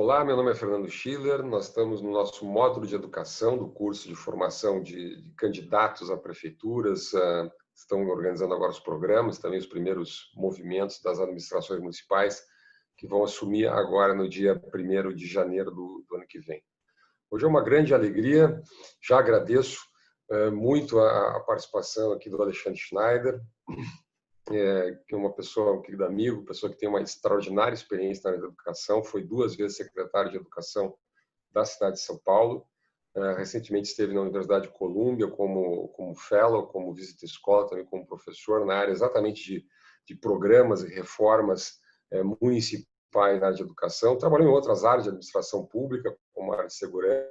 Olá, meu nome é Fernando Schiller, nós estamos no nosso módulo de educação do curso de formação de candidatos a prefeituras, estão organizando agora os programas, também os primeiros movimentos das administrações municipais que vão assumir agora no dia 1º de janeiro do ano que vem. Hoje é uma grande alegria, já agradeço muito a participação aqui do Alexandre Schneider, que é uma pessoa, um querido amigo, pessoa que tem uma extraordinária experiência na área da educação, foi 2 vezes secretário de Educação da cidade de São Paulo, recentemente esteve na Universidade de Colômbia como fellow, como visita escola, também como professor na área exatamente de programas e reformas municipais na área de educação, trabalhou em outras áreas de administração pública, como a área de segurança,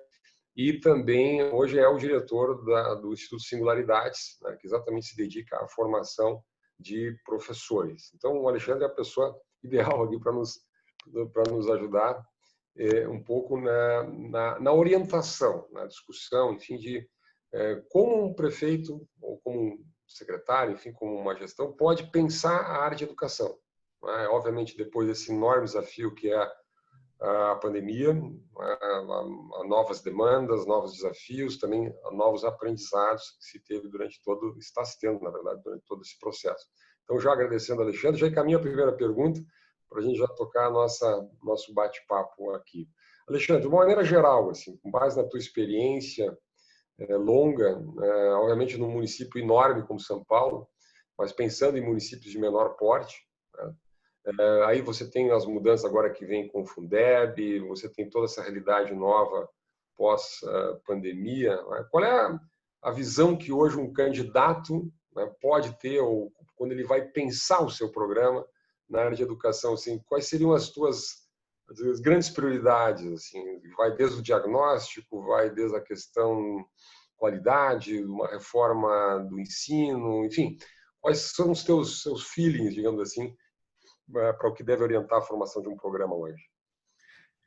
e também hoje é o diretor do Instituto Singularidades, né, que exatamente se dedica à formação de professores. Então, o Alexandre é a pessoa ideal aqui para nos ajudar um pouco na orientação, na discussão, enfim, de como um prefeito ou como um secretário, enfim, como uma gestão, pode pensar a área de educação. Né? Obviamente, depois desse enorme desafio que é a pandemia, a novas demandas, novos desafios, também a novos aprendizados que se teve está se tendo, na verdade, durante todo esse processo. Então, já agradecendo ao Alexandre, já encaminho a primeira pergunta, para a gente já tocar nosso bate-papo aqui. Alexandre, de uma maneira geral, assim, com base na tua experiência longa, obviamente num município enorme como São Paulo, mas pensando em municípios de menor porte, né? Aí você tem as mudanças agora que vem com o Fundeb, você tem toda essa realidade nova pós-pandemia. Qual é a visão que hoje um candidato, né, pode ter, ou quando ele vai pensar o seu programa na área de educação, assim, quais seriam as grandes prioridades? Assim, vai desde o diagnóstico, vai desde a questão qualidade, uma reforma do ensino, enfim, quais são os seus feelings, digamos assim, para o que deve orientar a formação de um programa hoje?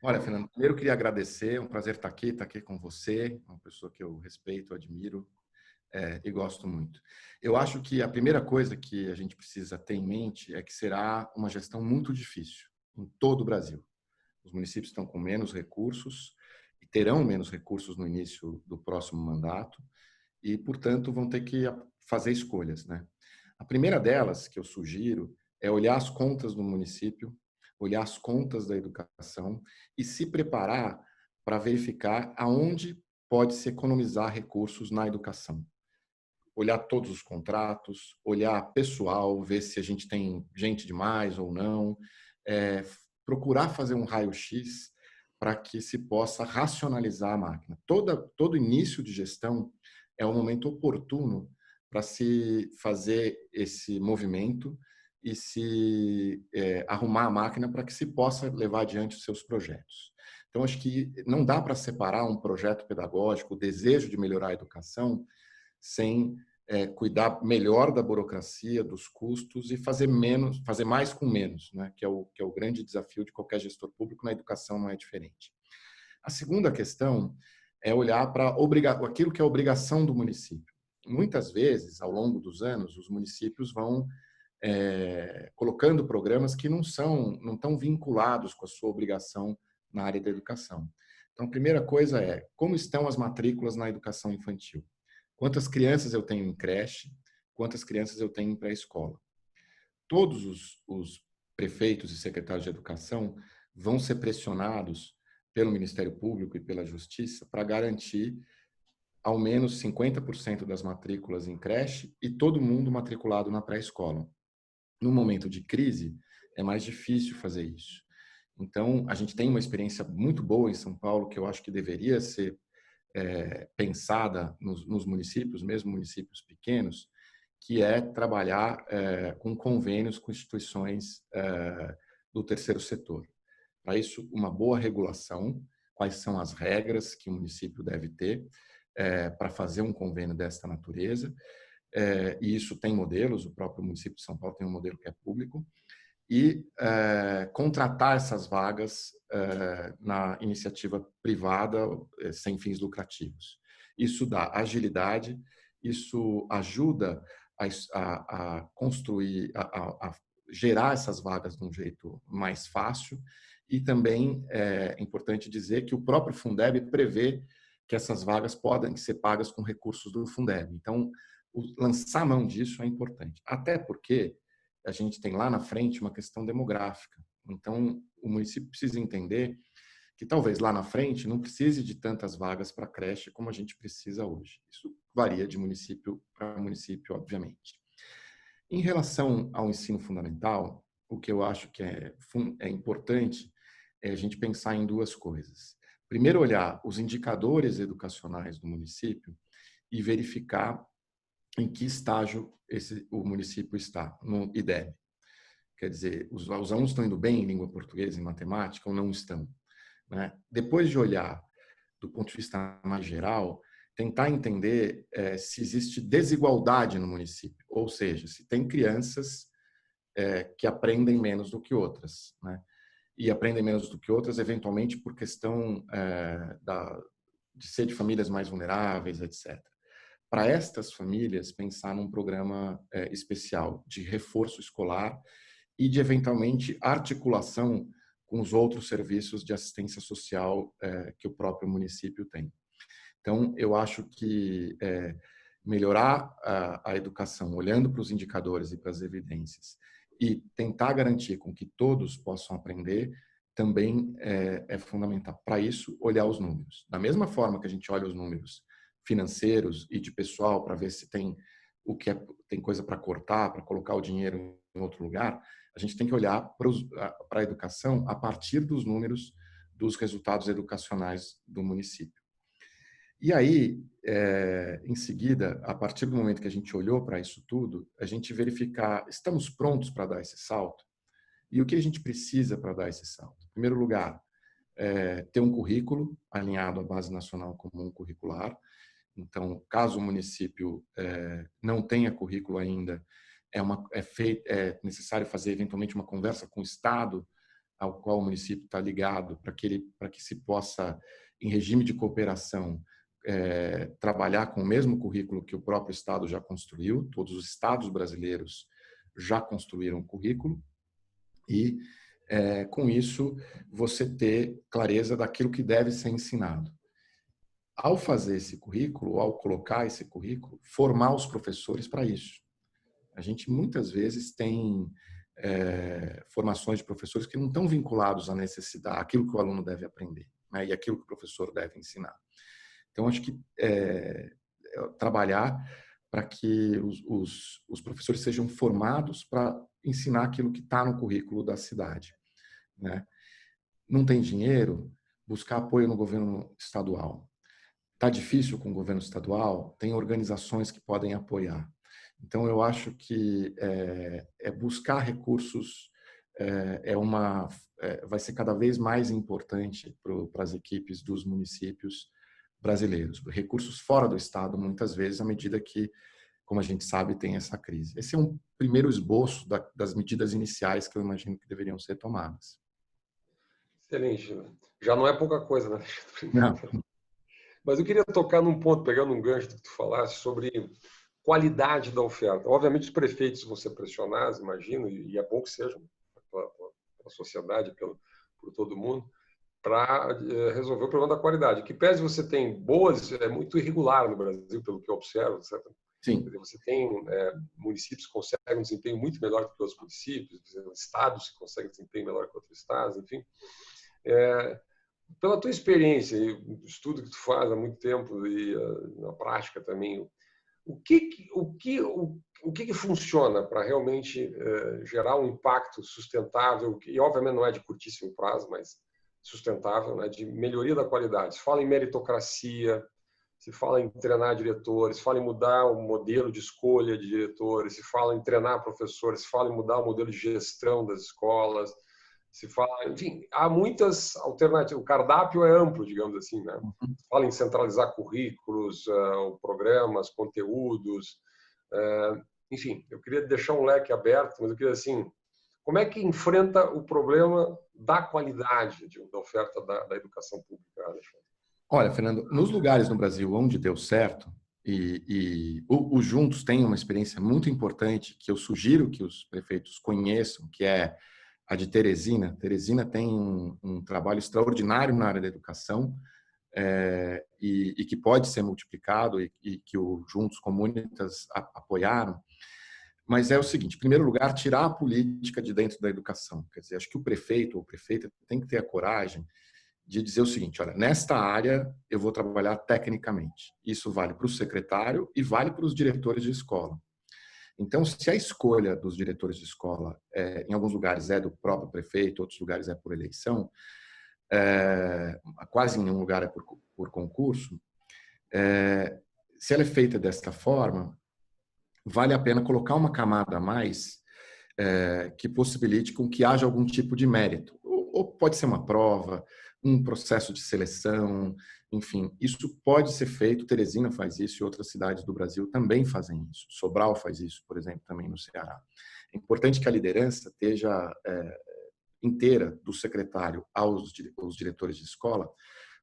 Olha, Fernando, primeiro eu queria agradecer, é um prazer estar aqui com você, uma pessoa que eu respeito, admiro e gosto muito. Eu acho que a primeira coisa que a gente precisa ter em mente é que será uma gestão muito difícil em todo o Brasil. Os municípios estão com menos recursos e terão menos recursos no início do próximo mandato e, portanto, vão ter que fazer escolhas, né? A primeira delas, que eu sugiro, é olhar as contas do município, olhar as contas da educação e se preparar para verificar aonde pode se economizar recursos na educação. Olhar todos os contratos, olhar pessoal, ver se a gente tem gente demais ou não, procurar fazer um raio-x para que se possa racionalizar a máquina. Todo início de gestão é um momento oportuno para se fazer esse movimento e se arrumar a máquina para que se possa levar adiante os seus projetos. Então, acho que não dá para separar um projeto pedagógico, o desejo de melhorar a educação, sem cuidar melhor da burocracia, dos custos e fazer mais com menos, né? Que é o grande desafio de qualquer gestor público. Na educação não é diferente. A segunda questão é olhar para aquilo que é a obrigação do município. Muitas vezes, ao longo dos anos, os municípios vão colocando programas que não estão vinculados com a sua obrigação na área da educação. Então, a primeira coisa é como estão as matrículas na educação infantil. Quantas crianças eu tenho em creche, quantas crianças eu tenho em pré-escola. Todos os prefeitos e secretários de educação vão ser pressionados pelo Ministério Público e pela Justiça para garantir ao menos 50% das matrículas em creche e todo mundo matriculado na pré-escola. No momento de crise, é mais difícil fazer isso. Então, a gente tem uma experiência muito boa em São Paulo, que eu acho que deveria ser pensada nos municípios, mesmo municípios pequenos, que é trabalhar com convênios com instituições do terceiro setor. Para isso, uma boa regulação, quais são as regras que o município deve ter para fazer um convênio desta natureza, e isso tem modelos, o próprio município de São Paulo tem um modelo que é público, e contratar essas vagas na iniciativa privada sem fins lucrativos. Isso dá agilidade, isso ajuda a construir, a gerar essas vagas de um jeito mais fácil E também é importante dizer que o próprio Fundeb prevê que essas vagas podem ser pagas com recursos do Fundeb. Então, lançar mão disso é importante. Até porque a gente tem lá na frente uma questão demográfica. Então, o município precisa entender que talvez lá na frente não precise de tantas vagas para creche como a gente precisa hoje. Isso varia de município para município, obviamente. Em relação ao ensino fundamental, o que eu acho que é importante é a gente pensar em duas coisas. Primeiro, olhar os indicadores educacionais do município e verificar em que estágio o município está no IDEB. Quer dizer, os alunos estão indo bem em língua portuguesa e matemática ou não estão? Né? Depois de olhar do ponto de vista mais geral, tentar entender se existe desigualdade no município, ou seja, se tem crianças que aprendem menos do que outras, né? E aprendem menos do que outras, eventualmente por questão de ser de famílias mais vulneráveis, etc. Para estas famílias, pensar num programa especial de reforço escolar e de, eventualmente, articulação com os outros serviços de assistência social que o próprio município tem. Então, eu acho que melhorar a educação, olhando para os indicadores e para as evidências, e tentar garantir com que todos possam aprender, também é fundamental. Para isso, olhar os números. Da mesma forma que a gente olha os números financeiros e de pessoal para ver se tem tem coisa para cortar, para colocar o dinheiro em outro lugar, a gente tem que olhar para a educação a partir dos números dos resultados educacionais do município. E aí, em seguida, a partir do momento que a gente olhou para isso tudo, a gente verificar, estamos prontos para dar esse salto? E o que a gente precisa para dar esse salto? Em primeiro lugar, ter um currículo alinhado à Base Nacional Comum Curricular. Então, caso o município não tenha currículo ainda, é necessário fazer eventualmente uma conversa com o Estado ao qual o município está ligado, para que se possa, em regime de cooperação, trabalhar com o mesmo currículo que o próprio Estado já construiu. Todos os estados brasileiros já construíram currículo e, com isso, você ter clareza daquilo que deve ser ensinado. Ao fazer esse currículo, ao colocar esse currículo, formar os professores para isso. A gente muitas vezes tem formações de professores que não estão vinculados à necessidade, àquilo que o aluno deve aprender, né, e aquilo que o professor deve ensinar. Então, acho que trabalhar para que os professores sejam formados para ensinar aquilo que está no currículo da cidade, né? Não tem dinheiro, buscar apoio no governo estadual. Está difícil com o governo estadual, tem organizações que podem apoiar. Então, eu acho que buscar recursos vai ser cada vez mais importante para as equipes dos municípios brasileiros. Recursos fora do Estado, muitas vezes, à medida que, como a gente sabe, tem essa crise. Esse é um primeiro esboço das medidas iniciais que eu imagino que deveriam ser tomadas. Excelente. Já não é pouca coisa, né? Não. Mas eu queria tocar num ponto, pegando um gancho do que tu falaste, sobre qualidade da oferta. Obviamente, os prefeitos vão ser pressionados, imagino, e é bom que sejam, pela sociedade, por todo mundo, para resolver o problema da qualidade. Que pese você tem boas, é muito irregular no Brasil, pelo que eu observo, certo? Sim. Você tem municípios que conseguem um desempenho muito melhor que outros municípios, estados que conseguem um desempenho melhor que outros estados, enfim. Pela tua experiência e o estudo que tu faz há muito tempo e na prática também, o que funciona para realmente gerar um impacto sustentável, e obviamente não é de curtíssimo prazo, mas sustentável, né, de melhoria da qualidade? Se fala em meritocracia, se fala em treinar diretores, se fala em mudar o modelo de escolha de diretores, se fala em treinar professores, se fala em mudar o modelo de gestão das escolas, se fala, enfim, há muitas alternativas. O cardápio é amplo, digamos assim, né? Se fala em centralizar currículos, programas, conteúdos, enfim, eu queria deixar um leque aberto, mas eu queria assim, como é que enfrenta o problema da qualidade da oferta da educação pública, Alexandre? Olha, Fernando, nos lugares no Brasil onde deu certo, os Juntos têm uma experiência muito importante que eu sugiro que os prefeitos conheçam, que é a de Teresina. Teresina tem um trabalho extraordinário na área da educação, e que pode ser multiplicado e que o Juntos Comunitas apoiaram. Mas é o seguinte, em primeiro lugar, tirar a política de dentro da educação. Quer dizer, acho que o prefeito ou prefeita tem que ter a coragem de dizer o seguinte, olha, nesta área eu vou trabalhar tecnicamente. Isso vale para o secretário e vale para os diretores de escola. Então, se a escolha dos diretores de escola, em alguns lugares é do próprio prefeito, outros lugares é por eleição, quase em nenhum lugar é por concurso, se ela é feita desta forma, vale a pena colocar uma camada a mais que possibilite com que haja algum tipo de mérito. Ou pode ser uma prova, um processo de seleção, enfim, isso pode ser feito. Teresina faz isso e outras cidades do Brasil também fazem isso. Sobral faz isso, por exemplo, também no Ceará. É importante que a liderança esteja inteira, do secretário aos diretores de escola,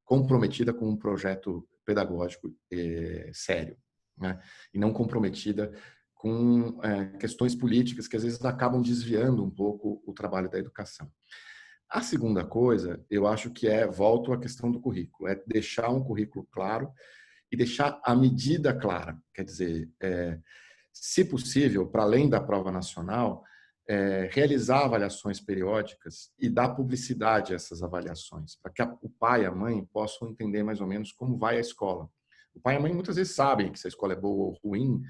comprometida com um projeto pedagógico sério, né? E não comprometida com questões políticas que às vezes acabam desviando um pouco o trabalho da educação. A segunda coisa, eu acho que volto à questão do currículo, é deixar um currículo claro e deixar a medida clara. Quer dizer, se possível, para além da prova nacional, realizar avaliações periódicas e dar publicidade a essas avaliações, para que o pai e a mãe possam entender mais ou menos como vai a escola. O pai e a mãe muitas vezes sabem que se a escola é boa ou ruim,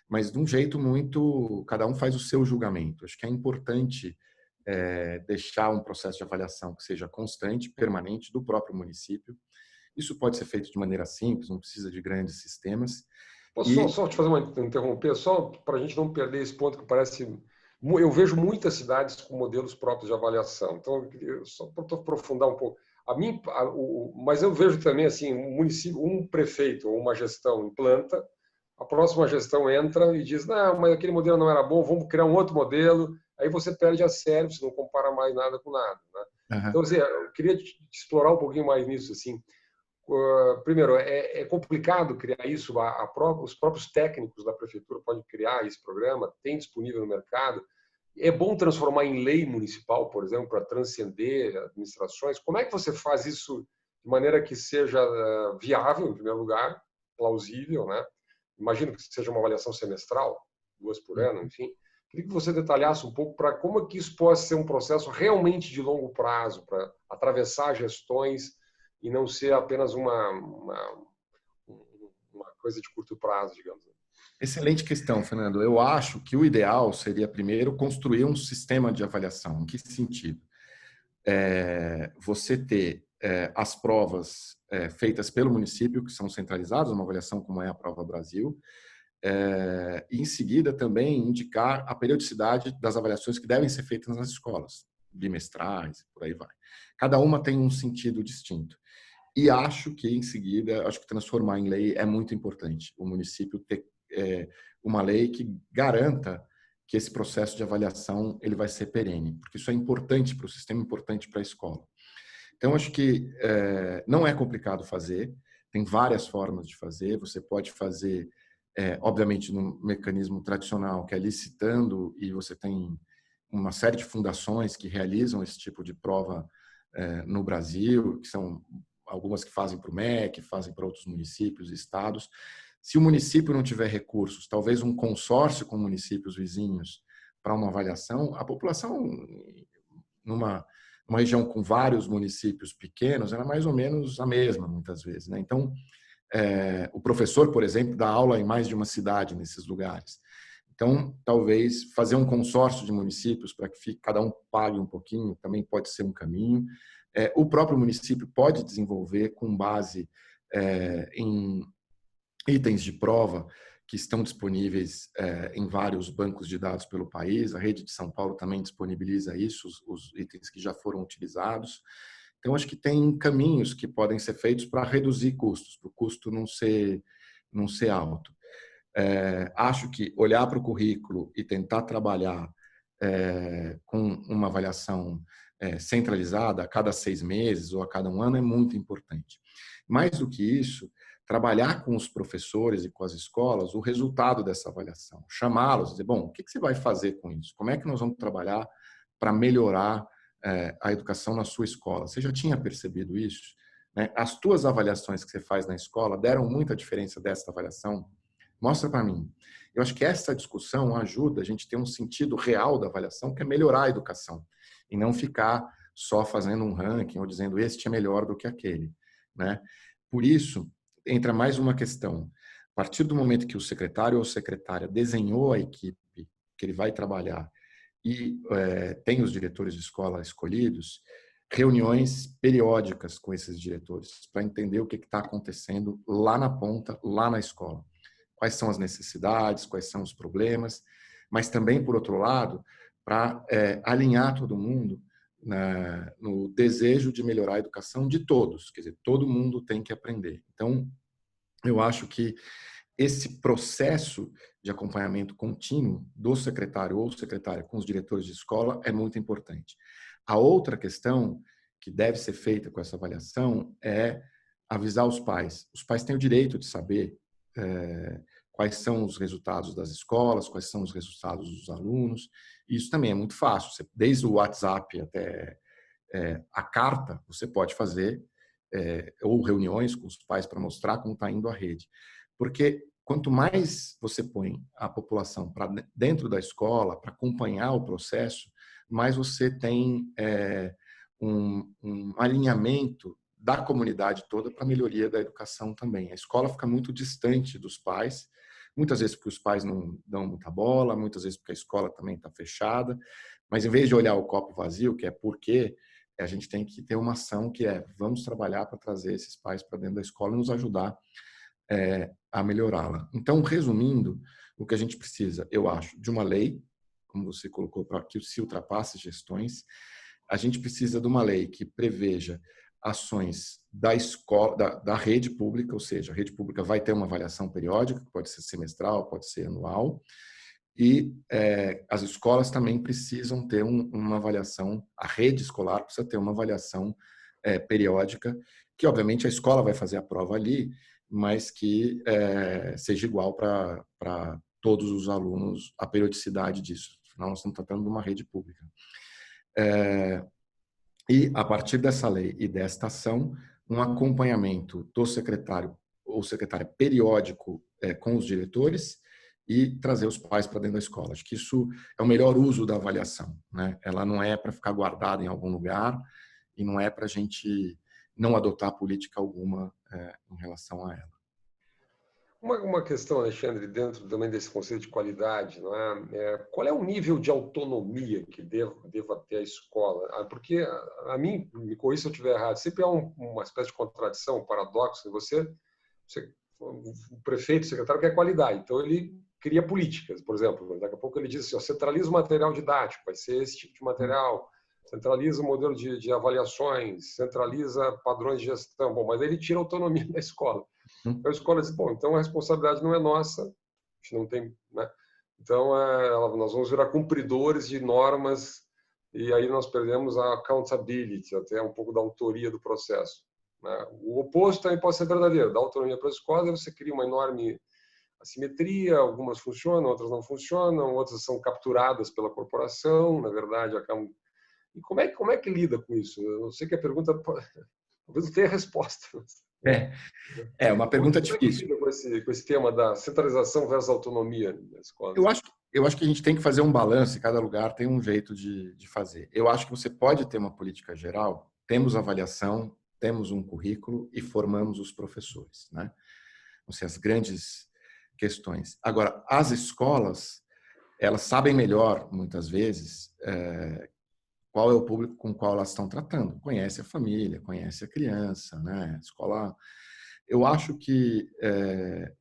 mas de um jeito muito... Cada um faz o seu julgamento. Acho que é importante deixar um processo de avaliação que seja constante, permanente, do próprio município. Isso pode ser feito de maneira simples, não precisa de grandes sistemas. Posso só te fazer interromper, só para a gente não perder esse ponto que parece... Eu vejo muitas cidades com modelos próprios de avaliação. Então, só para aprofundar um pouco. Mas eu vejo também assim, um prefeito ou uma gestão implanta, a próxima gestão entra e diz, não, mas aquele modelo não era bom, vamos criar um outro modelo. Aí você perde a sério, você não compara mais nada com nada, né? Uhum. Então, assim, eu queria explorar um pouquinho mais nisso. Assim. Primeiro, é complicado criar isso, os próprios técnicos da prefeitura podem criar esse programa, tem disponível no mercado. É bom transformar em lei municipal, por exemplo, para transcender administrações. Como é que você faz isso de maneira que seja viável, em primeiro lugar, plausível, né? Imagino que seja uma avaliação semestral, 2 por ano, enfim. Queria que você detalhasse um pouco para como é que isso pode ser um processo realmente de longo prazo, para atravessar gestões e não ser apenas uma coisa de curto prazo, digamos. Excelente questão, Fernando. Eu acho que o ideal seria, primeiro, construir um sistema de avaliação. Em que sentido? Você ter as provas feitas pelo município, que são centralizadas, uma avaliação como é a Prova Brasil, e, em seguida, também indicar a periodicidade das avaliações que devem ser feitas nas escolas, bimestrais, por aí vai. Cada uma tem um sentido distinto. E acho que, em seguida, transformar em lei é muito importante. O município ter uma lei que garanta que esse processo de avaliação ele vai ser perene, porque isso é importante para o sistema, importante para a escola. Então, acho que não é complicado fazer, tem várias formas de fazer. Você pode fazer, obviamente, num mecanismo tradicional, que é licitando, e você tem uma série de fundações que realizam esse tipo de prova no Brasil, que são algumas que fazem para o MEC, fazem para outros municípios e estados. Se o município não tiver recursos, talvez um consórcio com municípios vizinhos para uma avaliação, a população, numa região com vários municípios pequenos, era mais ou menos a mesma, muitas vezes, né? Então, o professor, por exemplo, dá aula em mais de uma cidade nesses lugares. Então, talvez fazer um consórcio de municípios para que cada um pague um pouquinho também pode ser um caminho. O próprio município pode desenvolver com base em itens de prova que estão disponíveis em vários bancos de dados pelo país. A rede de São Paulo também disponibiliza isso, os itens que já foram utilizados. Então, acho que tem caminhos que podem ser feitos para reduzir custos, para o custo não ser alto. Acho que olhar para o currículo e tentar trabalhar com uma avaliação centralizada a cada 6 meses ou a cada 1 ano é muito importante. Mais do que isso, trabalhar com os professores e com as escolas o resultado dessa avaliação, chamá-los, dizer, bom, o que você vai fazer com isso? Como é que nós vamos trabalhar para melhorar a educação na sua escola. Você já tinha percebido isso? Né? As tuas avaliações que você faz na escola deram muita diferença dessa avaliação? Mostra para mim. Eu acho que essa discussão ajuda a gente a ter um sentido real da avaliação, que é melhorar a educação, e não ficar só fazendo um ranking ou dizendo este é melhor do que aquele. Né? Por isso, entra mais uma questão. A partir do momento que o secretário ou secretária desenhou a equipe que ele vai trabalhar e tem os diretores de escola escolhidos, reuniões periódicas com esses diretores para entender o que está acontecendo lá na ponta, lá na escola. Quais são as necessidades, quais são os problemas, mas também, por outro lado, para alinhar todo mundo no desejo de melhorar a educação de todos. Quer dizer, todo mundo tem que aprender. Então, eu acho que esse processo de acompanhamento contínuo do secretário ou secretária com os diretores de escola é muito importante. A outra questão que deve ser feita com essa avaliação é avisar os pais. Os pais têm o direito de saber quais são os resultados das escolas, quais são os resultados dos alunos. Isso também é muito fácil. Desde o WhatsApp até a carta, você pode fazer ou reuniões com os pais para mostrar como está indo a rede. Porque quanto mais você põe a população para dentro da escola, para acompanhar o processo, mais você tem um alinhamento da comunidade toda para a melhoria da educação também. A escola fica muito distante dos pais, muitas vezes porque os pais não dão muita bola, muitas vezes porque a escola também está fechada, mas em vez de olhar o copo vazio, que é porque a gente tem que ter uma ação que vamos trabalhar para trazer esses pais para dentro da escola e nos ajudar a melhorá-la. Então, resumindo, o que a gente precisa, eu acho, de uma lei, como você colocou, para que se ultrapasse gestões. A gente precisa de uma lei que preveja ações da escola, da rede pública, ou seja, a rede pública vai ter uma avaliação periódica, que pode ser semestral, pode ser anual, e as escolas também precisam ter uma avaliação, a rede escolar precisa ter uma avaliação periódica, que obviamente a escola vai fazer a prova ali, mas que seja igual para todos os alunos a periodicidade disso. Afinal, nós estamos tratando de uma rede pública. E, a partir dessa lei e desta ação, um acompanhamento do secretário ou secretária periódico com os diretores e trazer os pais para dentro da escola. Acho que isso é o melhor uso da avaliação. Né? Ela não é para ficar guardada em algum lugar e não é para a gente não adotar política alguma em relação a ela. Uma questão, Alexandre, dentro também desse conceito de qualidade, não é? Qual é o nível de autonomia que deva ter a escola? Porque, a mim, me corrija se eu estiver errado, sempre há uma espécie de contradição, um paradoxo. O prefeito, o secretário quer qualidade, então ele cria políticas, por exemplo. Daqui a pouco ele diz assim, centraliza o material didático, vai ser esse tipo de material, centraliza o modelo de avaliações, centraliza padrões de gestão. Bom, mas ele tira a autonomia da escola. Então a escola diz, bom, então a responsabilidade não é nossa, a gente não tem, né? Então nós vamos virar cumpridores de normas e aí nós perdemos a accountability, até um pouco da autoria do processo. Né? O oposto também pode ser verdadeiro, dá autonomia para a escola, você cria uma enorme assimetria, algumas funcionam, outras não funcionam, outras são capturadas pela corporação, na verdade acabam. E como é que lida com isso? Eu sei que a pergunta talvez não tenha resposta. É uma pergunta difícil. Como é que lida com esse tema da centralização versus autonomia na escola? Eu acho que a gente tem que fazer um balanço e cada lugar tem um jeito de fazer. Eu acho que você pode ter uma política geral, temos avaliação, temos um currículo e formamos os professores, né? Vão ser as grandes questões. Agora, as escolas, elas sabem melhor, muitas vezes, qual é o público com qual elas estão tratando. Conhece a família, conhece a criança, né? A escola. Eu acho que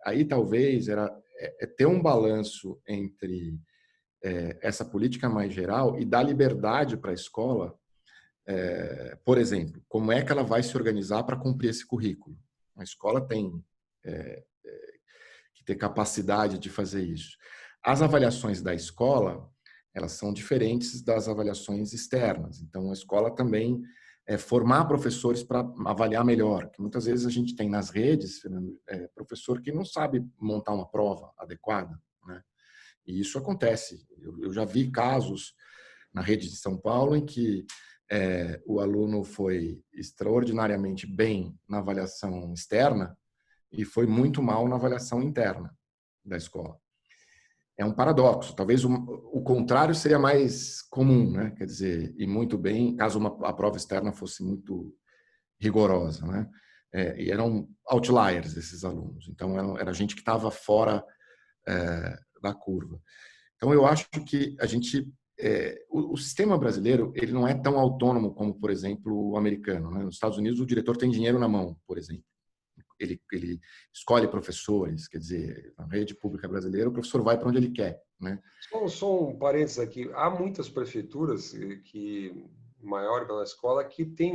aí talvez era ter um balanço entre essa política mais geral e dar liberdade para a escola, por exemplo, como é que ela vai se organizar para cumprir esse currículo. A escola tem que ter capacidade de fazer isso. As avaliações da escola, elas são diferentes das avaliações externas. Então, a escola também formar professores para avaliar melhor. Que muitas vezes a gente tem nas redes, Fernando, professor que não sabe montar uma prova adequada, né? E isso acontece. Eu já vi casos na rede de São Paulo, em que o aluno foi extraordinariamente bem na avaliação externa e foi muito mal na avaliação interna da escola. É um paradoxo. Talvez o contrário seria mais comum, né? Quer dizer, ir muito bem, caso a prova externa fosse muito rigorosa, né? E eram outliers esses alunos. Então, era gente que estava fora da curva. Então, eu acho que a gente... o sistema brasileiro ele não é tão autônomo como, por exemplo, o americano, né? Nos Estados Unidos, o diretor tem dinheiro na mão, por exemplo. Ele escolhe professores, quer dizer, na rede pública brasileira, o professor vai para onde ele quer, né? Só um parênteses aqui. Há muitas prefeituras que maior pela escola que tem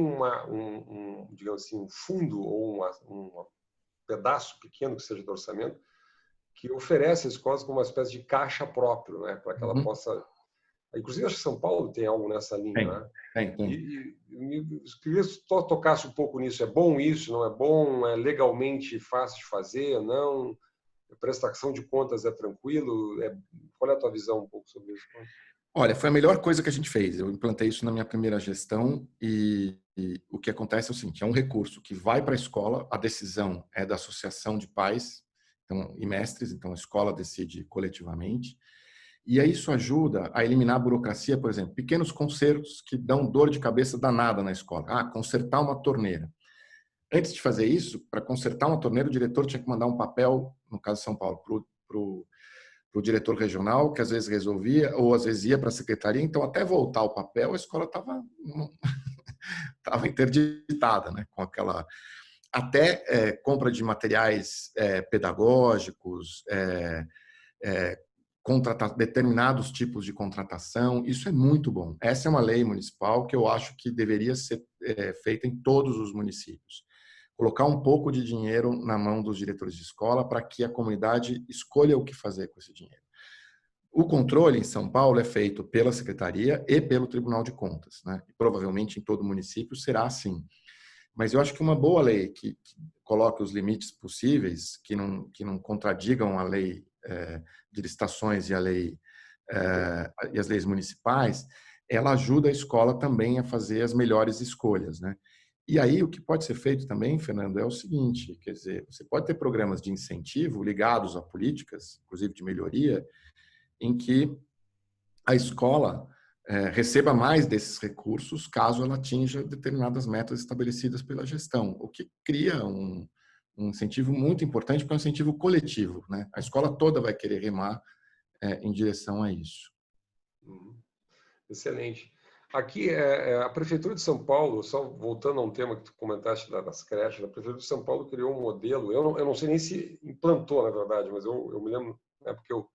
digamos assim, um fundo ou um pedaço pequeno que seja do orçamento que oferece às escolas como uma espécie de caixa próprio, né, para que ela Uhum. possa. Inclusive, acho que São Paulo tem algo nessa linha, né? Tem. E queria que tocasse um pouco nisso. É bom isso? Não é bom? É legalmente fácil de fazer? Não? A prestação de contas é tranquilo? Qual é a tua visão um pouco sobre isso? Olha, foi a melhor coisa que a gente fez. Eu implantei isso na minha primeira gestão e o que acontece é o seguinte, é um recurso que vai para a escola, a decisão é da associação de pais e mestres, então a escola decide coletivamente, e aí isso ajuda a eliminar a burocracia, por exemplo, pequenos consertos que dão dor de cabeça danada na escola. Consertar uma torneira. Antes de fazer isso, para consertar uma torneira, o diretor tinha que mandar um papel, no caso de São Paulo, para o diretor regional, que às vezes resolvia, ou às vezes ia para a secretaria. Então, até voltar o papel, a escola estava tava interditada, né? Com aquela... Até compra de materiais pedagógicos, determinados tipos de contratação, isso é muito bom. Essa é uma lei municipal que eu acho que deveria ser feita em todos os municípios. Colocar um pouco de dinheiro na mão dos diretores de escola para que a comunidade escolha o que fazer com esse dinheiro. O controle em São Paulo é feito pela Secretaria e pelo Tribunal de Contas, né? E provavelmente em todo município será assim. Mas eu acho que uma boa lei que coloque os limites possíveis, que não contradigam a lei de licitações e e as leis municipais, ela ajuda a escola também a fazer as melhores escolhas, né? E aí o que pode ser feito também, Fernando, é o seguinte, quer dizer, você pode ter programas de incentivo ligados a políticas, inclusive de melhoria, em que a escola receba mais desses recursos caso ela atinja determinadas metas estabelecidas pela gestão, o que cria um incentivo muito importante, porque é um incentivo coletivo, né? A escola toda vai querer remar em direção a isso. Excelente. Aqui, a Prefeitura de São Paulo, só voltando a um tema que tu comentaste das creches, a Prefeitura de São Paulo criou um modelo, eu não sei nem se implantou, na verdade, mas eu me lembro, né, porque eu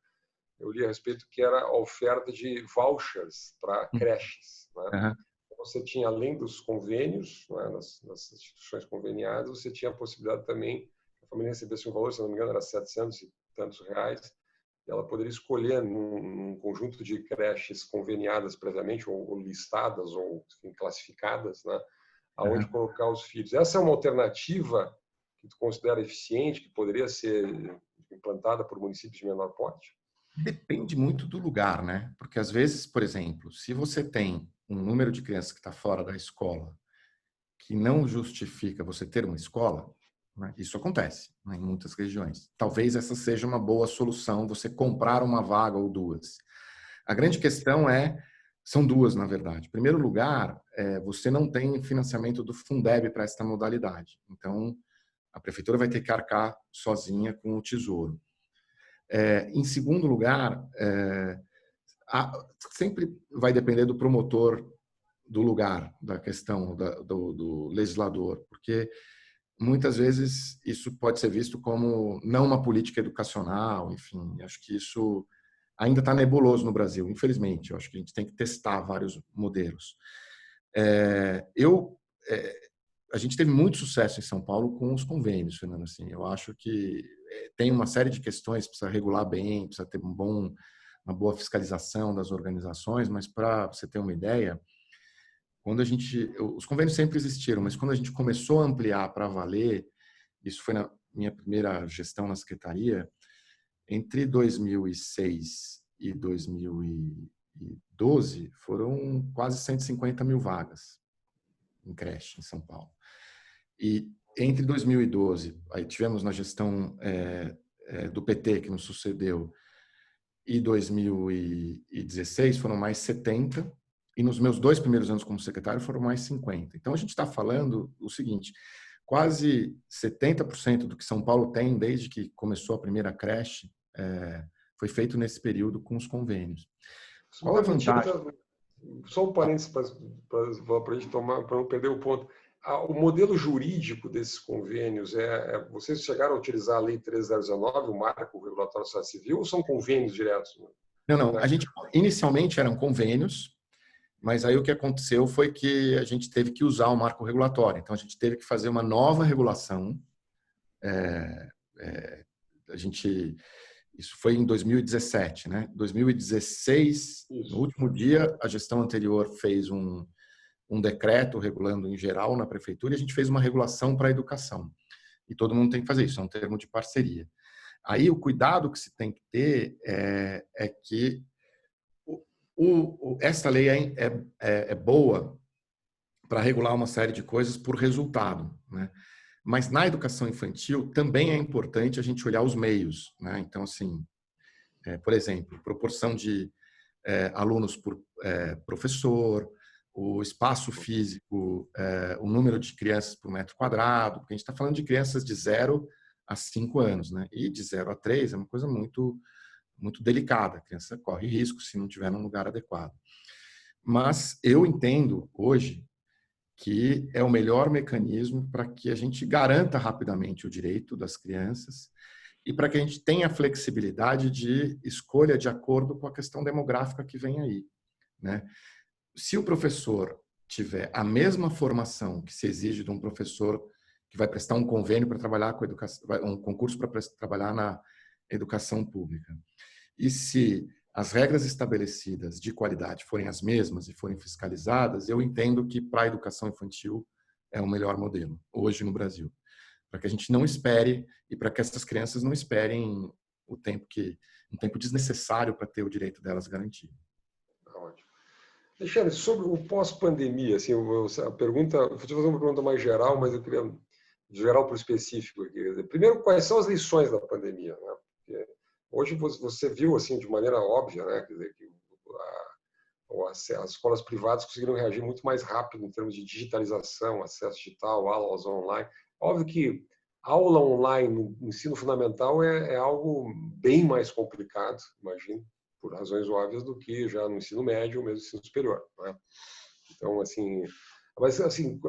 li a respeito que era a oferta de vouchers para creches, né? Uhum. Você tinha, além dos convênios, né, nas instituições conveniadas, você tinha a possibilidade também, a família recebesse um valor, se não me engano, era 700 e tantos reais, e ela poderia escolher num conjunto de creches conveniadas previamente, ou listadas, ou enfim, classificadas, né, aonde Uhum. colocar os filhos. Essa é uma alternativa que tu considera eficiente, que poderia ser implantada por municípios de menor porte? Depende muito do lugar, né? Porque às vezes, por exemplo, se você tem um número de crianças que está fora da escola que não justifica você ter uma escola, né? Isso acontece, né, em muitas regiões. Talvez essa seja uma boa solução, você comprar uma vaga ou duas. A grande questão são duas, na verdade. Em primeiro lugar, você não tem financiamento do Fundeb para esta modalidade. Então, a prefeitura vai ter que arcar sozinha com o tesouro. Em segundo lugar, sempre vai depender do promotor do lugar, da questão do legislador, porque muitas vezes isso pode ser visto como não uma política educacional, enfim, acho que isso ainda está nebuloso no Brasil, infelizmente, eu acho que a gente tem que testar vários modelos. A gente teve muito sucesso em São Paulo com os convênios, Fernando, assim, eu acho que tem uma série de questões, precisa regular bem, precisa ter uma boa fiscalização das organizações, mas para você ter uma ideia, os convênios sempre existiram, mas quando a gente começou a ampliar para valer, isso foi na minha primeira gestão na secretaria, entre 2006 e 2010, 2012, foram quase 150 mil vagas em creche em São Paulo. E entre 2012, aí tivemos na gestão do PT, que nos sucedeu, e 2016 foram mais 70, e nos meus 2 primeiros anos como secretário foram mais 50. Então, a gente está falando o seguinte, quase 70% do que São Paulo tem desde que começou a primeira creche foi feito nesse período com os convênios. Qual a vantagem? Só um parênteses para a gente tomar, para não perder o ponto. O modelo jurídico desses convênios, vocês chegaram a utilizar a Lei 13019, o marco regulatório da sociedade civil, ou são convênios diretos? Não. A gente, inicialmente eram convênios, mas aí o que aconteceu foi que a gente teve que usar o marco regulatório. Então, a gente teve que fazer uma nova regulação. Isso foi em 2017, né? 2016, no último dia, a gestão anterior fez um decreto regulando em geral na prefeitura e a gente fez uma regulação para a educação. E todo mundo tem que fazer isso, é um termo de parceria. Aí o cuidado que se tem que ter é que essa lei é boa para regular uma série de coisas por resultado, né? Mas na educação infantil também é importante a gente olhar os meios, né? Então, assim, por exemplo, proporção de alunos por professor, o espaço físico, o número de crianças por metro quadrado, porque a gente está falando de crianças de 0 a 5 anos, né? E de 0 a 3 é uma coisa muito, muito delicada. A criança corre risco se não tiver num lugar adequado. Mas eu entendo hoje que é o melhor mecanismo para que a gente garanta rapidamente o direito das crianças e para que a gente tenha flexibilidade de escolha de acordo com a questão demográfica que vem aí, né? Se o professor tiver a mesma formação que se exige de um professor que vai prestar um convênio para trabalhar com educação, um concurso para trabalhar na educação pública, e se as regras estabelecidas de qualidade forem as mesmas e forem fiscalizadas, eu entendo que para a educação infantil é o melhor modelo hoje no Brasil, para que a gente não espere e para que essas crianças não esperem um tempo desnecessário para ter o direito delas garantido. Ótimo. Alexandre, sobre o pós-pandemia, assim, a pergunta, vou te fazer uma pergunta mais geral, mas eu queria de geral para o específico aqui. Primeiro, quais são as lições da pandemia, né? Porque hoje você viu assim de maneira óbvia, né? Quer dizer, que as escolas privadas conseguiram reagir muito mais rápido em termos de digitalização, acesso digital, aulas online. Óbvio que aula online no ensino fundamental é algo bem mais complicado, imagino, por razões óbvias, do que já no ensino médio ou mesmo no ensino superior, né? Então, assim, mas assim,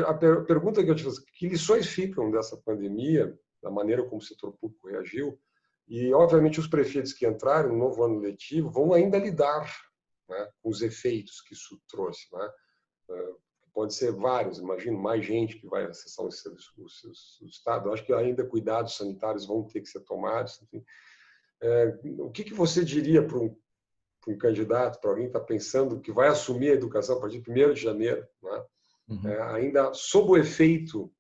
a pergunta que eu te faço, que lições ficam dessa pandemia, da maneira como o setor público reagiu? E, obviamente, os prefeitos que entraram no novo ano letivo vão ainda lidar, né, com os efeitos que isso trouxe, né? Pode ser vários, imagino, mais gente que vai acessar o Estado. Eu acho que ainda cuidados sanitários vão ter que ser tomados. Enfim. O que você diria para um candidato, para alguém que está pensando que vai assumir a educação a partir de 1º de janeiro, né? Ainda sob o efeito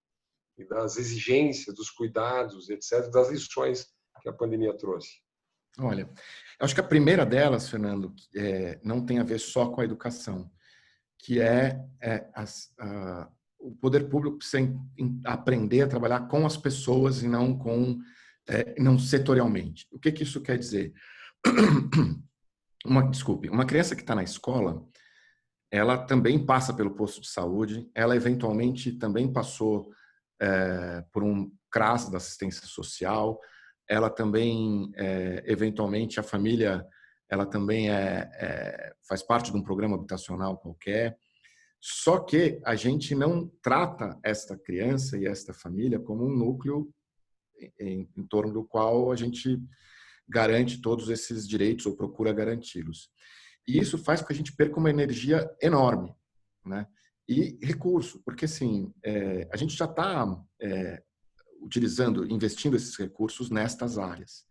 das exigências, dos cuidados, etc., das lições que a pandemia trouxe? Olha, eu acho que a primeira delas, Fernando, não tem a ver só com a educação, que o poder público precisa aprender a trabalhar com as pessoas e não setorialmente. O que isso quer dizer? Uma criança que está na escola, ela também passa pelo posto de saúde, ela eventualmente também passou por um CRAS da assistência social, ela também, eventualmente, a família, ela também faz parte de um programa habitacional qualquer. Só que a gente não trata esta criança e esta família como um núcleo em torno do qual a gente garante todos esses direitos ou procura garanti-los. E isso faz com que a gente perca uma energia enorme, né? E recurso, porque assim, a gente já está investindo esses recursos nestas áreas.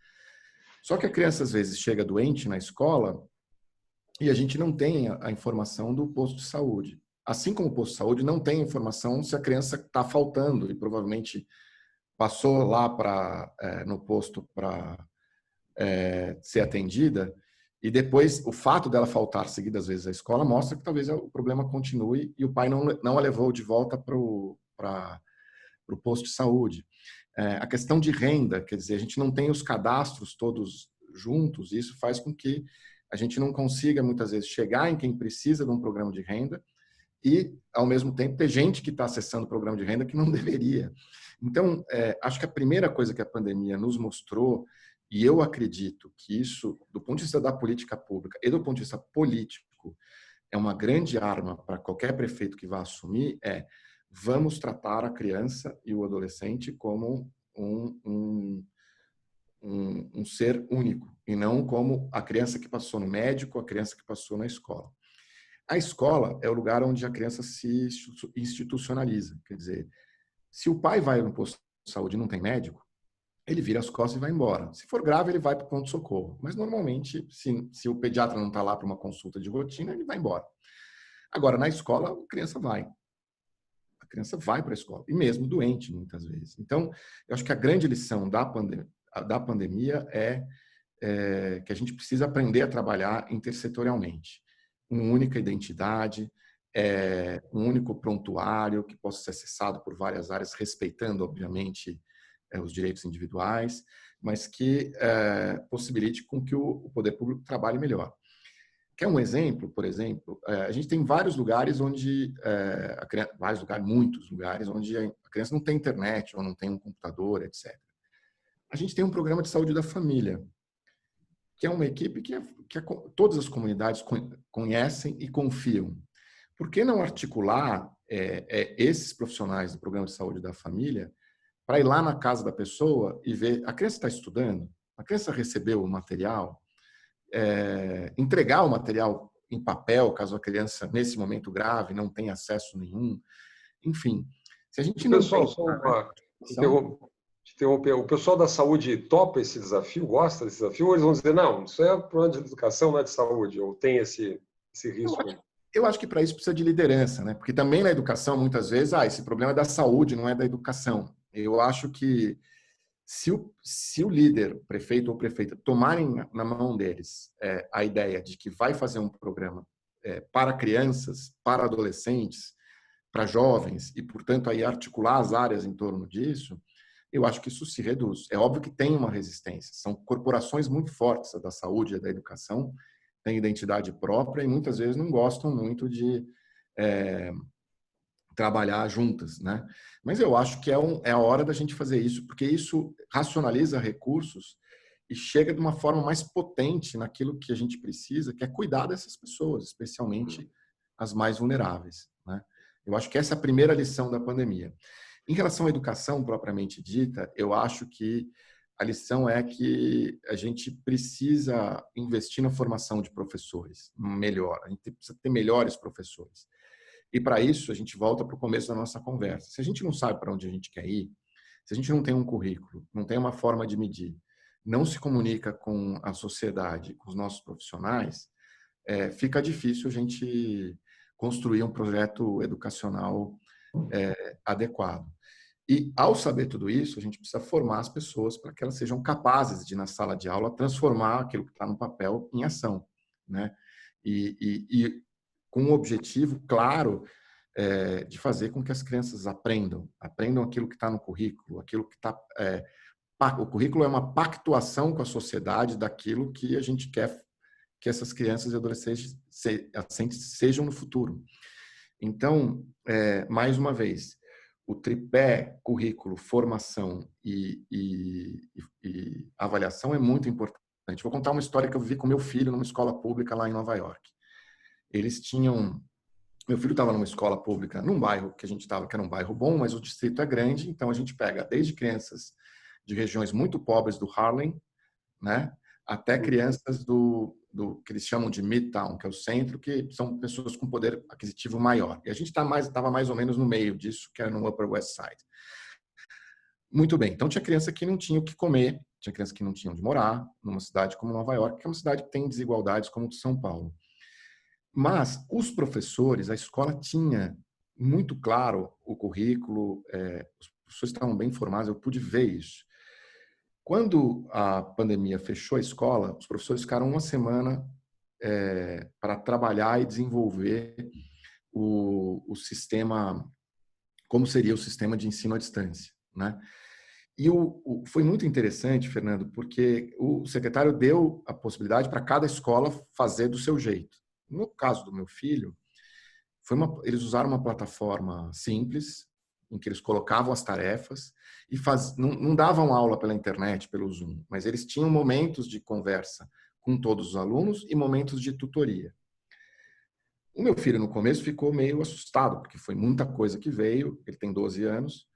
Só que a criança às vezes chega doente na escola e a gente não tem a informação do posto de saúde. Assim como o posto de saúde não tem informação se a criança está faltando e provavelmente passou lá no posto para ser atendida E depois, o fato dela faltar seguidas vezes à escola mostra que talvez o problema continue e o pai não a levou de volta para o posto de saúde. A questão de renda, quer dizer, a gente não tem os cadastros todos juntos, e isso faz com que a gente não consiga, muitas vezes, chegar em quem precisa de um programa de renda e, ao mesmo tempo, ter gente que está acessando o programa de renda que não deveria. Então, acho que a primeira coisa que a pandemia nos mostrou, e eu acredito que isso, do ponto de vista da política pública e do ponto de vista político, é uma grande arma para qualquer prefeito que vá assumir, vamos tratar a criança e o adolescente como um ser único, e não como a criança que passou no médico, a criança que passou na escola. A escola é o lugar onde a criança se institucionaliza. Quer dizer, se o pai vai no posto de saúde e não tem médico, ele vira as costas e vai embora. Se for grave, ele vai para o pronto-socorro. Mas, normalmente, se o pediatra não está lá para uma consulta de rotina, ele vai embora. Agora, na escola, a criança vai. A criança vai para a escola, e mesmo doente, muitas vezes. Então, eu acho que a grande lição da pandemia é que a gente precisa aprender a trabalhar intersetorialmente. Uma única identidade, um único prontuário que possa ser acessado por várias áreas, respeitando, obviamente, os direitos individuais, mas que possibilite com que o poder público trabalhe melhor. Quer um exemplo? Por exemplo, a gente tem vários lugares onde, muitos lugares onde a criança não tem internet ou não tem um computador, etc. A gente tem um programa de saúde da família, que é uma equipe que todas as comunidades conhecem e confiam. Por que não articular esses profissionais do programa de saúde da família para ir lá na casa da pessoa e ver, a criança está estudando? A criança recebeu o material? Entregar o material em papel, caso a criança, nesse momento grave, não tenha acesso nenhum. Enfim, se a gente não... Pessoal, só interromper. O pessoal da saúde topa esse desafio, gosta desse desafio, ou eles vão dizer, não, isso é problema de educação, não é de saúde, ou tem esse risco? Eu acho que para isso precisa de liderança, né? Porque também na educação, muitas vezes, esse problema é da saúde, não é da educação. Eu acho que se o líder, o prefeito ou prefeita, tomarem na mão deles a ideia de que vai fazer um programa para crianças, para adolescentes, para jovens, e, portanto, aí articular as áreas em torno disso, eu acho que isso se reduz. É óbvio que tem uma resistência. São corporações muito fortes, a da saúde e da educação, têm identidade própria e muitas vezes não gostam muito de trabalhar juntas, né? Mas eu acho que é a hora da gente fazer isso, porque isso racionaliza recursos e chega de uma forma mais potente naquilo que a gente precisa, que é cuidar dessas pessoas, especialmente as mais vulneráveis, né? Eu acho que essa é a primeira lição da pandemia. Em relação à educação propriamente dita, eu acho que a lição é que a gente precisa investir na formação de professores melhor, a gente precisa ter melhores professores. E para isso, a gente volta para o começo da nossa conversa. Se a gente não sabe para onde a gente quer ir, se a gente não tem um currículo, não tem uma forma de medir, não se comunica com a sociedade, com os nossos profissionais, fica difícil a gente construir um projeto educacional adequado. E, ao saber tudo isso, a gente precisa formar as pessoas para que elas sejam capazes de, na sala de aula, transformar aquilo que está no papel em ação, né? E com um objetivo claro de fazer com que as crianças aprendam aquilo que está no currículo, aquilo que está... o currículo é uma pactuação com a sociedade daquilo que a gente quer que essas crianças e adolescentes sejam no futuro. Então, mais uma vez, o tripé currículo, formação e avaliação é muito importante. Vou contar uma história que eu vivi com meu filho numa escola pública lá em Nova York. Meu filho estava numa escola pública, num bairro que a gente estava, que era um bairro bom, mas o distrito é grande, então a gente pega desde crianças de regiões muito pobres do Harlem, né, até crianças do que eles chamam de Midtown, que é o centro, que são pessoas com poder aquisitivo maior. E a gente estava mais ou menos no meio disso, que era no Upper West Side. Muito bem, então tinha criança que não tinha o que comer, tinha criança que não tinha onde morar, numa cidade como Nova York, que é uma cidade que tem desigualdades como de São Paulo. Mas os professores, a escola tinha muito claro o currículo, os professores estavam bem formados, eu pude ver isso. Quando a pandemia fechou a escola, os professores ficaram uma semana para trabalhar e desenvolver o sistema, como seria o sistema de ensino à distância, né? E foi muito interessante, Fernando, porque o secretário deu a possibilidade para cada escola fazer do seu jeito. No caso do meu filho, eles usaram uma plataforma simples, em que eles colocavam as tarefas e não davam aula pela internet, pelo Zoom, mas eles tinham momentos de conversa com todos os alunos e momentos de tutoria. O meu filho, no começo, ficou meio assustado, porque foi muita coisa que veio. Ele tem 12 anos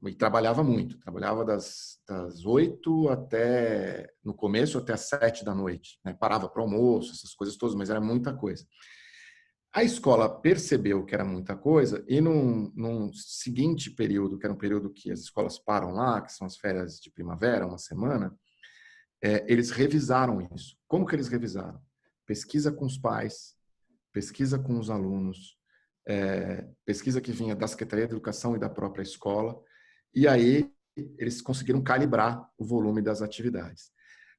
e trabalhava muito. Trabalhava das 8 até, no começo, até as 7 da noite, né? Parava para almoço, essas coisas todas, mas era muita coisa. A escola percebeu que era muita coisa e num seguinte período, que era um período que as escolas param lá, que são as férias de primavera, uma semana, eles revisaram isso. Como que eles revisaram? Pesquisa com os pais, pesquisa com os alunos, pesquisa que vinha da Secretaria de Educação e da própria escola, e aí eles conseguiram calibrar o volume das atividades.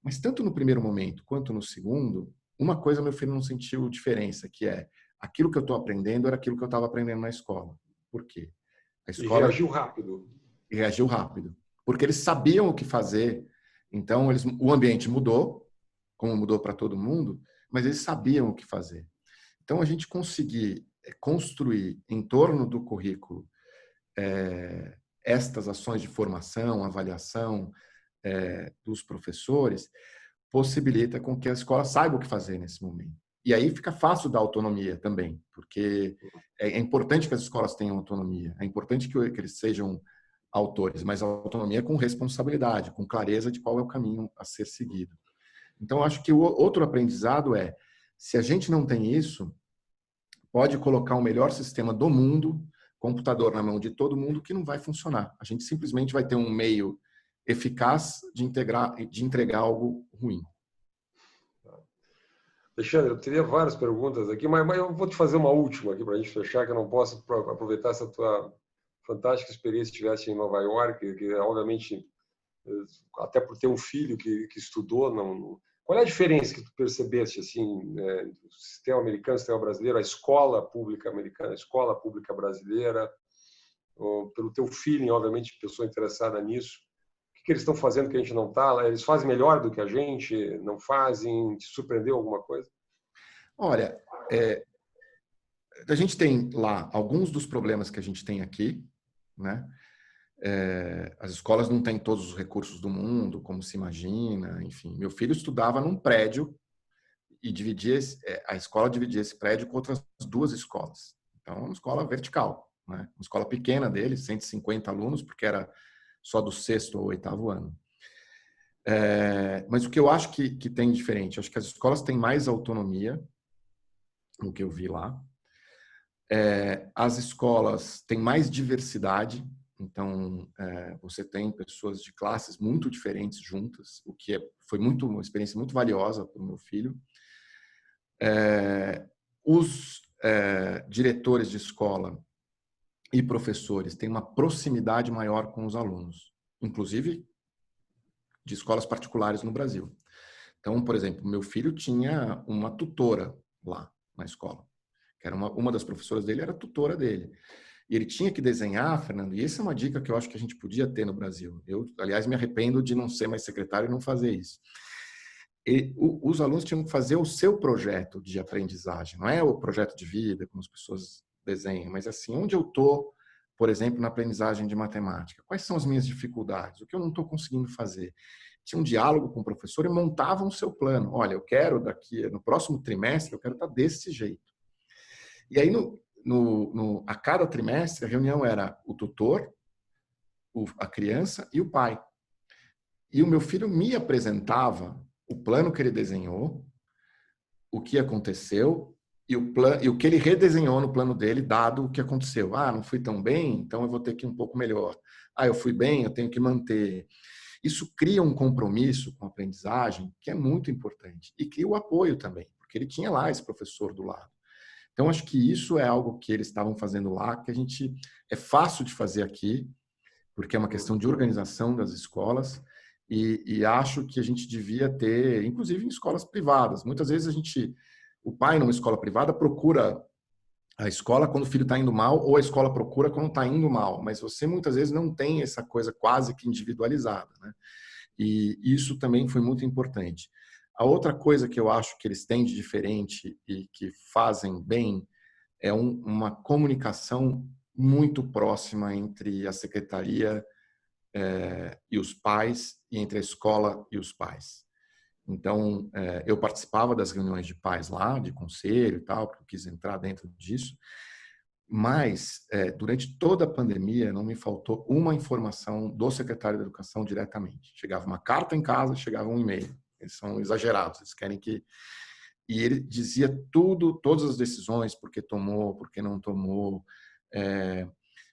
Mas tanto no primeiro momento quanto no segundo, uma coisa meu filho não sentiu diferença, que é aquilo que eu estou aprendendo era aquilo que eu estava aprendendo na escola. Por quê? A E escola reagiu rápido. reagiu rápido, porque eles sabiam o que fazer. Então, o ambiente mudou, como mudou para todo mundo, mas eles sabiam o que fazer. Então, a gente conseguir construir em torno do currículo estas ações de formação, avaliação dos professores, possibilita com que a escola saiba o que fazer nesse momento. E aí fica fácil dar autonomia também, porque é importante que as escolas tenham autonomia, é importante que eles sejam autores, mas autonomia com responsabilidade, com clareza de qual é o caminho a ser seguido. Então, acho que o outro aprendizado se a gente não tem isso, pode colocar o melhor sistema do mundo, computador na mão de todo mundo, que não vai funcionar. A gente simplesmente vai ter um meio eficaz de entregar algo ruim. Alexandre, eu teria várias perguntas aqui, mas eu vou te fazer uma última aqui para a gente fechar, que eu não posso aproveitar essa tua fantástica experiência que tiveste em Nova York, que obviamente, até por ter um filho que estudou, não... Qual é a diferença que tu percebeste assim, do sistema americano, sistema brasileiro, a escola pública americana, a escola pública brasileira, pelo teu feeling, obviamente, pessoa interessada nisso? O que eles estão fazendo que a gente não está? Eles fazem melhor do que a gente? Não fazem? Te surpreendeu alguma coisa? Olha, a gente tem lá alguns dos problemas que a gente tem aqui, né? As escolas não têm todos os recursos do mundo, como se imagina, enfim. Meu filho estudava num prédio e a escola dividia esse prédio com outras 2 escolas. Então, uma escola vertical, né? Uma escola pequena dele, 150 alunos, porque era só do 6º ao 8º ano. Mas o que eu acho que tem diferente, acho que as escolas têm mais autonomia, no que eu vi lá. As escolas têm mais diversidade, então você tem pessoas de classes muito diferentes juntas, o que foi uma experiência muito valiosa para o meu filho. Os diretores de escola e professores têm uma proximidade maior com os alunos, inclusive de escolas particulares no Brasil. Então, por exemplo, meu filho tinha uma tutora lá na escola, que era uma das professoras dele, era tutora dele. E ele tinha que desenhar, Fernando, e essa é uma dica que eu acho que a gente podia ter no Brasil. Eu, aliás, me arrependo de não ser mais secretário e não fazer isso. Os alunos tinham que fazer o seu projeto de aprendizagem, não é o projeto de vida, como as pessoas desenham, mas assim, onde eu estou, por exemplo, na aprendizagem de matemática? Quais são as minhas dificuldades? O que eu não estou conseguindo fazer? Tinha um diálogo com o professor e montavam o seu plano. Olha, eu quero no próximo trimestre, eu quero estar desse jeito. E aí, a cada trimestre, a reunião era o tutor, a criança e o pai. E o meu filho me apresentava o plano que ele desenhou, o que aconteceu e o que ele redesenhou no plano dele, dado o que aconteceu. Ah, não fui tão bem, então eu vou ter que ir um pouco melhor. Ah, eu fui bem, eu tenho que manter. Isso cria um compromisso com a aprendizagem que é muito importante. E cria o apoio também, porque ele tinha lá esse professor do lado. Então, acho que isso é algo que eles estavam fazendo lá, que é fácil de fazer aqui, porque é uma questão de organização das escolas, E acho que a gente devia ter, inclusive em escolas privadas. Muitas vezes o pai numa escola privada procura a escola quando o filho está indo mal, ou a escola procura quando está indo mal, mas você muitas vezes não tem essa coisa quase que individualizada, né? E isso também foi muito importante. A outra coisa que eu acho que eles têm de diferente e que fazem bem é uma comunicação muito próxima entre a secretaria e os pais, e entre a escola e os pais. Então, eu participava das reuniões de pais lá, de conselho e tal, porque eu quis entrar dentro disso, mas durante toda a pandemia não me faltou uma informação do secretário da Educação diretamente. Chegava uma carta em casa, chegava um e-mail. Eles são exagerados, eles querem que... E ele dizia tudo, todas as decisões, por que tomou, por que não tomou.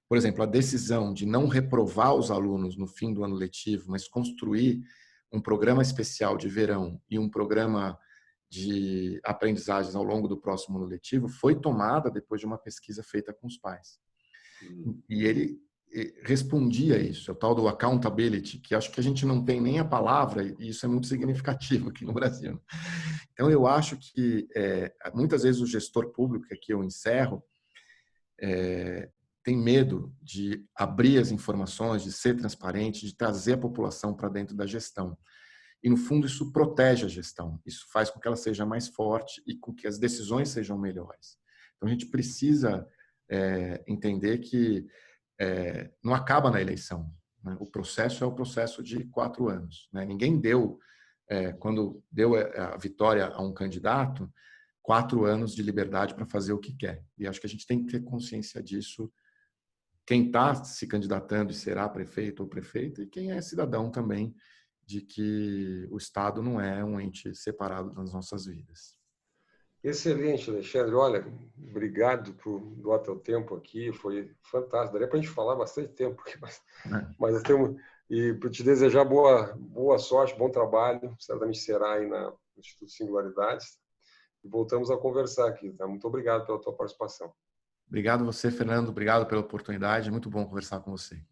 Por exemplo, a decisão de não reprovar os alunos no fim do ano letivo, mas construir um programa especial de verão e um programa de aprendizagens ao longo do próximo ano letivo foi tomada depois de uma pesquisa feita com os pais. E ele respondia a isso, é o tal do accountability, que acho que a gente não tem nem a palavra, e isso é muito significativo aqui no Brasil. Então, eu acho que muitas vezes o gestor público, que aqui eu encerro, tem medo de abrir as informações, de ser transparente, de trazer a população para dentro da gestão. E, no fundo, isso protege a gestão. Isso faz com que ela seja mais forte e com que as decisões sejam melhores. Então, a gente precisa entender que não acaba na eleição, né? O processo é o processo de 4 anos, né? Ninguém deu, quando deu a vitória a um candidato, 4 anos de liberdade para fazer o que quer. E acho que a gente tem que ter consciência disso, quem está se candidatando e será prefeito ou prefeita, e quem é cidadão também, de que o Estado não é um ente separado das nossas vidas. Excelente, Alexandre. Olha, obrigado por doar teu tempo aqui, foi fantástico. Daria para a gente falar bastante tempo, mas temos, e para te desejar boa sorte, bom trabalho, certamente será aí no Instituto Singularidades. E voltamos a conversar aqui, tá? Muito obrigado pela tua participação. Obrigado você, Fernando. Obrigado pela oportunidade. É muito bom conversar com você.